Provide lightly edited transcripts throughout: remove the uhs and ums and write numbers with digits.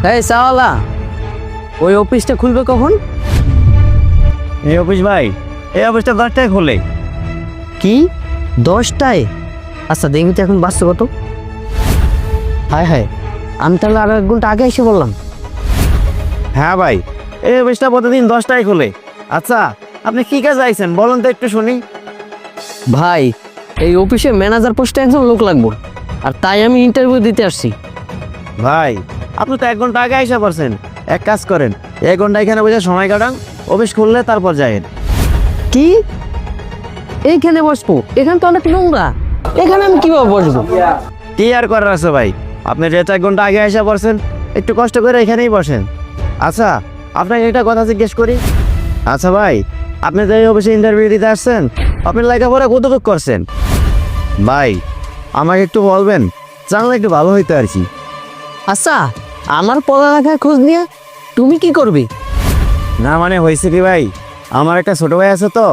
এই সাওয়ালা, ওই অফিসটা খুলবে কখন? এই অফিস ভাই, এই অফিসটা 10টায় খোলে। কি 10টায়? আচ্ছা দেখবি তো এখন বাসছে কত? হায় হায়, আমি তাহলে আরো 1 ঘন্টা আগে এসে বললাম। হ্যাঁ ভাই, এই অফিসটা প্রতিদিন 10টায় খোলে। আচ্ছা, আপনি কি কাজে আইছেন বলুন তো একটু শুনি। ভাই, এই অফিসে ম্যানেজার পোস্টে একজন লোক লাগবে, আর তাই আমি ইন্টারভিউ দিতে আসছি। ভাই, আপনি তো 1 ঘন্টা আগে আইসা পারছেন। এক কাজ করেন, 1 ঘন্টা এখানে বসে সময় কাটান, অফিস খুললে তারপর যায়েন। কি এইখানে বসবো? এখানে তো অনেক নোংরা, এখানে আমি কিভাবে বসবো? কি আর করার আছে ভাই, আপনি যেহেতু 1 ঘন্টা আগে আইসা পড়ছেন, একটু কষ্ট করে এখানেই বসেন। আচ্ছা, আপনাকে একটা কথা জিজ্ঞেস করি। আচ্ছা ভাই, আপনি যে এই অফিসে ইন্টারভিউ দিতে আসছেন, আপনি লেখাপড়া কতটুকু করছেন? ভাই, আমাকে একটু বলবেন, জানলে একটু ভালো হইতো আর কি। আচ্ছা, আমার পড়ালেখার খোঁজ নিয়ে তুমি কি করবে? না মানে হয়েছে কি ভাই, আমার একটা ছোট ভাই আছে তো,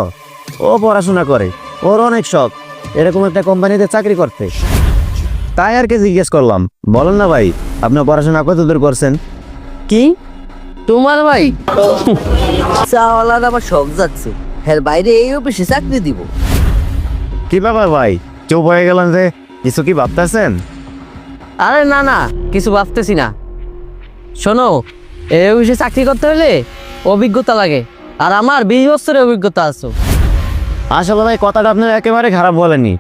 ও পড়াশোনা করে, ওর অনেক শখ এরকম একটা কোম্পানিতে চাকরি করতে। তাই আর কি জিজ্ঞেস করলাম। বলেন না ভাই, আপনি পড়াশোনা কতদূর করছেন? কি তোমার ভাই? চাওয়ালার আমার শখ যাচ্ছে, হ্যাঁ বাইরে এই অফিসে চাকরি দিব। কি ব্যাপার ভাই, চুপ হয়ে গেলেন যে, কিছু কি ভাবতেছেন? আরে না না, কিছু ভাবতেছি না। শোনো, এই অফিসে চাকরি করতে হলে অভিজ্ঞতা লাগে, আর আমার 20 বছরের অভিজ্ঞতা আছে। আসলে ভাই, কথাটা আপনি একেবারে খারাপ বলেনি।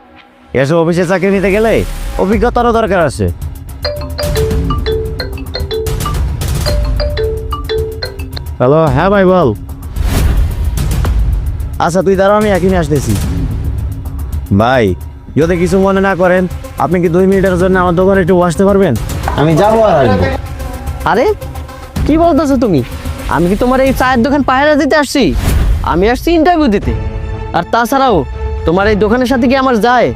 এসব অফিসে চাকরি নিতে গেলে অভিজ্ঞতারও দরকার আছে। হ্যালো, হ্যাঁ ভাই বল। আচ্ছা তুই দাঁড়াও, আমি এখনই আসতেছি। ভাই, যদি কিছু মনে না করেন, আপনি কি 2 মিনিটের জন্য আমার দোকানে একটু আসতে পারবেন? আমি যাবো আর আসবো। আরে কি বলতেছো তুমি? আমি কি তোমার এই চায়ের দোকান পাহারা দিতে আসছি? আমি আসছি ইন্টারভিউ দিতে। আর তাছাড়াও তোমার এই দোকানের সাথে কি আমার যায়?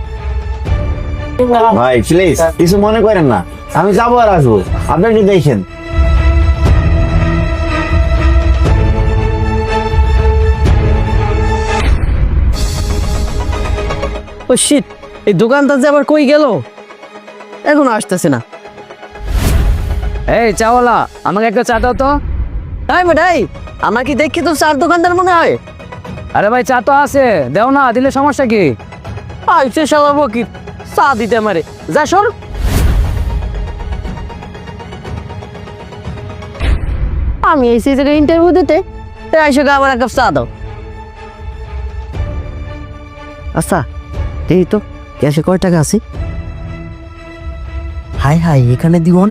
ভাই প্লিজ কিছু মনে করেন না, আমি যাবো আর আসবো, আপনি একটু দেখেন। ও শিট, এই দোকানদার যে আবার কই গেল, এখনো আসতেছে না। এই চাওয়ালা, আমাকে একটা চা দাও তো। তাই বেটাই, আমার কি দেখি তো চার দোকানদার মনে হয়? আরে ভাই, চা তো আছে, দেও না, দিলে সমস্যা কি? আইসে শালা বকির, চা দিতে মারে। যা সর। আমি এই জায়গায় ইন্টারভিউ দিতে, আইসে আবার 1 কাপ চা দাও। আচ্ছা এই তো ক্যাশে কয় টাকা আছে? হাই হাই, এখানে দিবন